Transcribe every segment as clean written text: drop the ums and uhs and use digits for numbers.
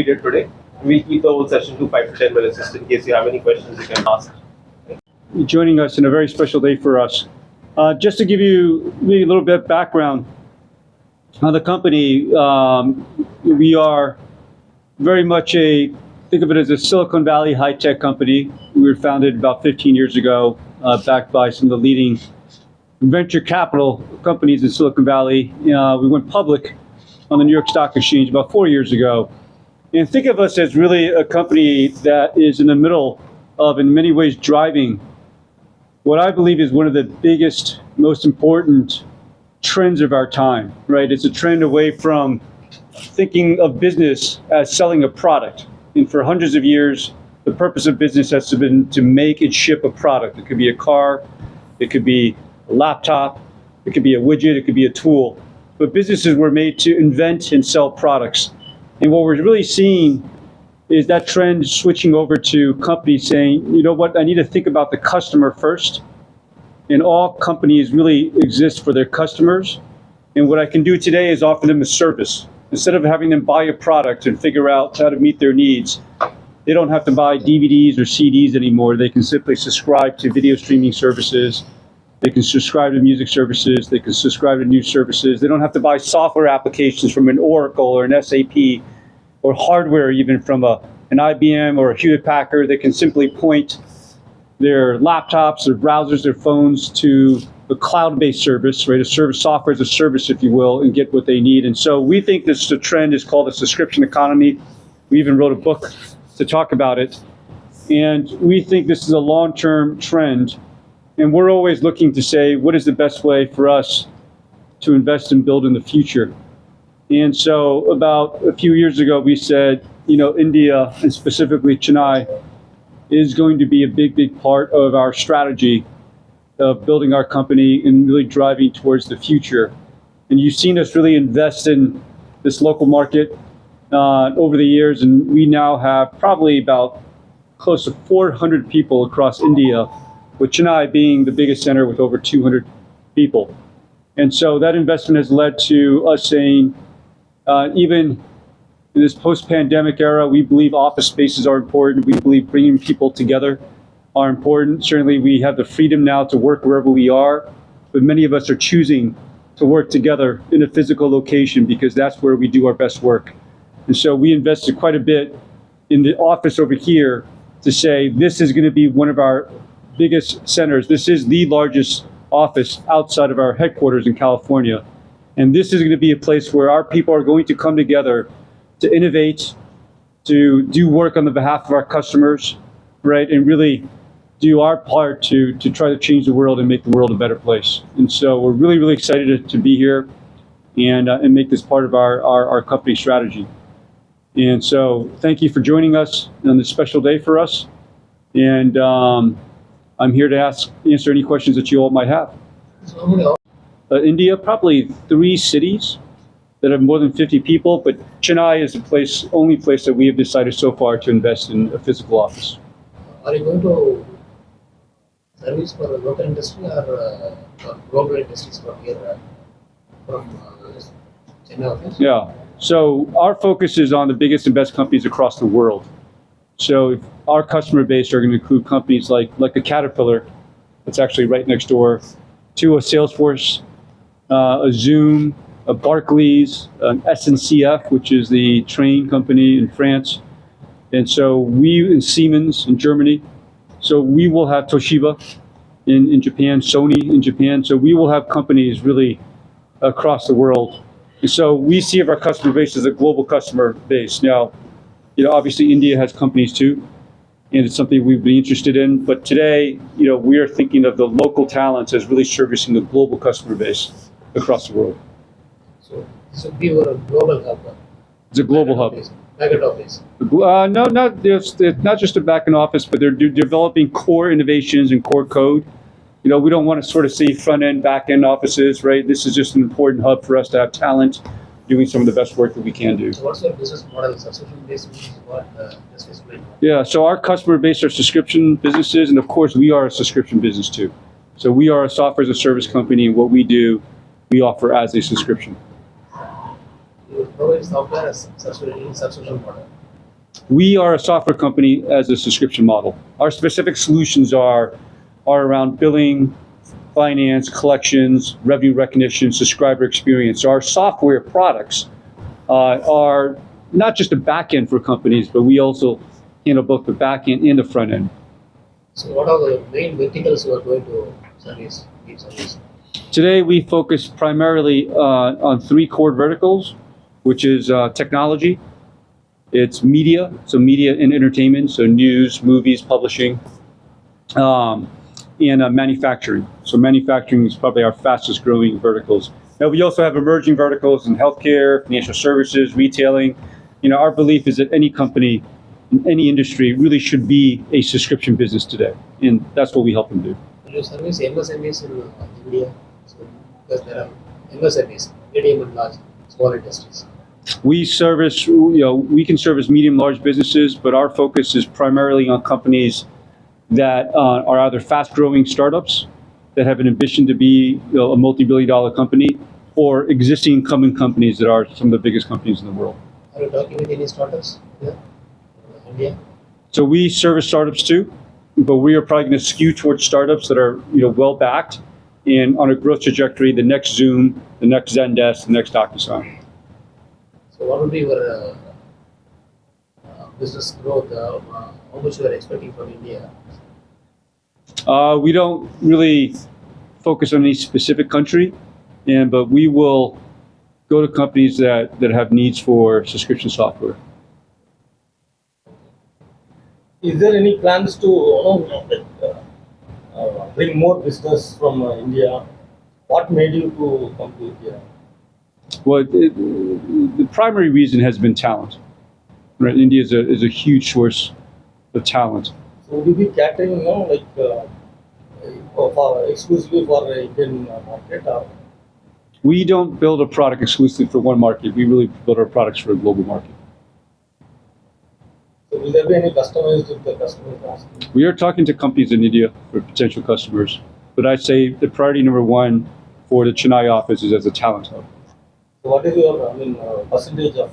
needed today. We'll keep the whole session to 5 to 10 minutes just in case you have any questions you can ask. Joining us in a very special day for us. Just to give you maybe a little bit of background on the company, we are very much think of it as a Silicon Valley high-tech company. We were founded about 15 years ago, backed by some of the leading venture capital companies in Silicon Valley. We went public on the New York Stock Exchange about 4 years ago. And think of us as really a company that is in the middle of, in many ways, driving what I believe is one of the biggest, most important trends of our time, right? It's a trend away from thinking of business as selling a product. And for hundreds of years, the purpose of business has been to make and ship a product. It could be a car, it could be a laptop, it could be a widget, it could be a tool. But businesses were made to invent and sell products. And what we're really seeing is that trend switching over to companies saying, you know what, I need to think about the customer first. And all companies really exist for their customers. And what I can do today is offer them a service. Instead of having them buy a product and figure out how to meet their needs, they don't have to buy DVDs or CDs anymore. They can simply subscribe to video streaming services. They can subscribe to music services. They can subscribe to news services. They don't have to buy software applications from an Oracle or an SAP, or hardware even from an IBM or a Hewlett Packard. They can simply point their laptops, their browsers, their phones to a cloud-based service, right? A service, software as a service, if you will, and get what they need. And so we think the trend is called the subscription economy. We even wrote a book to talk about it. And we think this is a long-term trend. And we're always looking to say, what is the best way for us to invest and build in the future? And so about a few years ago, we said, India, and specifically Chennai, is going to be a big, big part of our strategy of building our company and really driving towards the future. And you've seen us really invest in this local market over the years, and we now have probably about close to 400 people across India, with Chennai being the biggest center with over 200 people. And so that investment has led to us saying, even in this post-pandemic era, we believe office spaces are important. We believe bringing people together are important. Certainly, we have the freedom now to work wherever we are, but many of us are choosing to work together in a physical location because that's where we do our best work. And so we invested quite a bit in the office over here to say this is going to be one of our biggest centers. This is the largest office outside of our headquarters in California. And this is going to be a place where our people are going to come together to innovate, to do work on the behalf of our customers, right? And really do our part to try to change the world and make the world a better place. And so we're really, really excited to be here and make this part of our company strategy. And so thank you for joining us on this special day for us. And I'm here to answer any questions that you all might have. India, probably 3 cities that have more than 50 people, but Chennai is the only place that we have decided so far to invest in a physical office. Are you going to service for the local industry or global industries from here, from Chennai office? Yeah, so our focus is on the biggest and best companies across the world. So our customer base are going to include companies like a Caterpillar, that's actually right next door, to a Salesforce, a Zoom, a Barclays, an SNCF, which is the train company in France. And so in Siemens in Germany. So we will have Toshiba in Japan, Sony in Japan. So we will have companies really across the world. And so we see of our customer base as a global customer base. Now, obviously India has companies too, and it's something we'd be interested in. But today, we are thinking of the local talents as really servicing a global customer base across the world. So this will be our global hub. It's a global hub. Back-end office. No, not just a back-end office, but they're developing core innovations and core code. We don't want to sort of see front-end, back-end offices, right? This is just an important hub for us to have talent doing some of the best work that we can do. So what's your business model? Subscription-based is what just explained. Yeah, so our customer base are subscription businesses, and of course, we are a subscription business too. So we are a software as a service company, and what we do, we offer as a subscription. You provide software as subscription model. We are a software company as a subscription model. Our specific solutions are around billing, finance, collections, revenue recognition, subscriber experience. So our software products are not just a back end for companies, but we also handle both the back end and the front end. So what are the main verticals you are going to service, give service? Today, we focus primarily on three core verticals, which is technology, it's media, so media and entertainment, so news, movies, publishing, and manufacturing. So manufacturing is probably our fastest growing verticals. Now, we also have emerging verticals in healthcare, financial services, retailing. Our belief is that any company in any industry really should be a subscription business today, and that's what we help them do. You service MSMEs in India, so because there are MSMEs, medium and large, small industries. We service, we can service medium, large businesses, but our focus is primarily on companies that are either fast-growing startups that have an ambition to be a multi-billion-dollar company, or existing incumbent companies that are some of the biggest companies in the world. Are you talking with any startups here in India? So we service startups too, but we are probably going to skew towards startups that are well-backed and on a growth trajectory, the next Zoom, the next Zendesk, the next DocuSign. So what would be your business growth? How much you are expecting from India? We don't really focus on any specific country, but we will go to companies that have needs for subscription software. Is there any plans to bring more business from India? What made you to come to India? Well, the primary reason has been talent. Right? India is a huge source of talent. So would you be catering, exclusively for Indian market? Or? We don't build a product exclusively for one market. We really build our products for a global market. So will there be any customers if the customers are asking? We are talking to companies in India for potential customers, but I'd say the priority number one for the Chennai office is as a talent hub. So what is your percentage of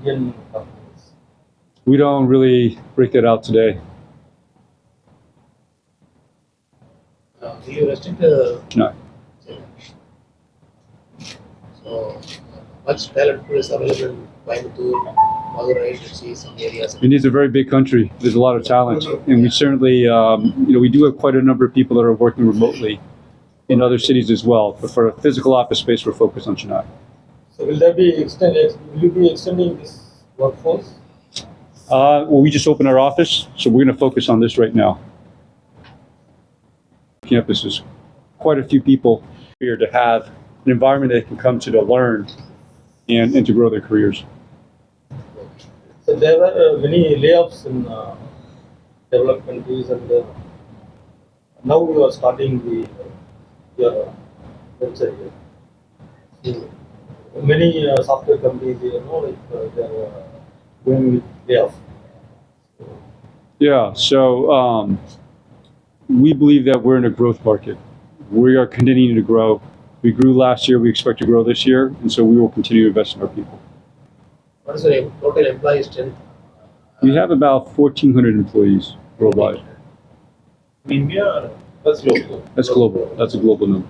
Indian companies? We don't really break that out today. Do you restrict No. So much talent pool is available in Coimbatore, Madurai, to see some areas. India is a very big country. There's a lot of talent, and we certainly, we do have quite a number of people that are working remotely in other cities as well. But for a physical office space, we're focused on Chennai. So will you be extending this workforce? Well, we just opened our office, so we're going to focus on this right now. Campus is quite a few people here to have an environment they can come to learn and to grow their careers. So there were many layoffs in developed countries, and now you are starting your website here. So many software companies, they are going with layoff. Yeah, so we believe that we're in a growth market. We are continuing to grow. We grew last year, we expect to grow this year, and so we will continue to invest in our people. What is your total employee strength? We have about 1,400 employees worldwide. In India, that's local. That's global. That's a global number.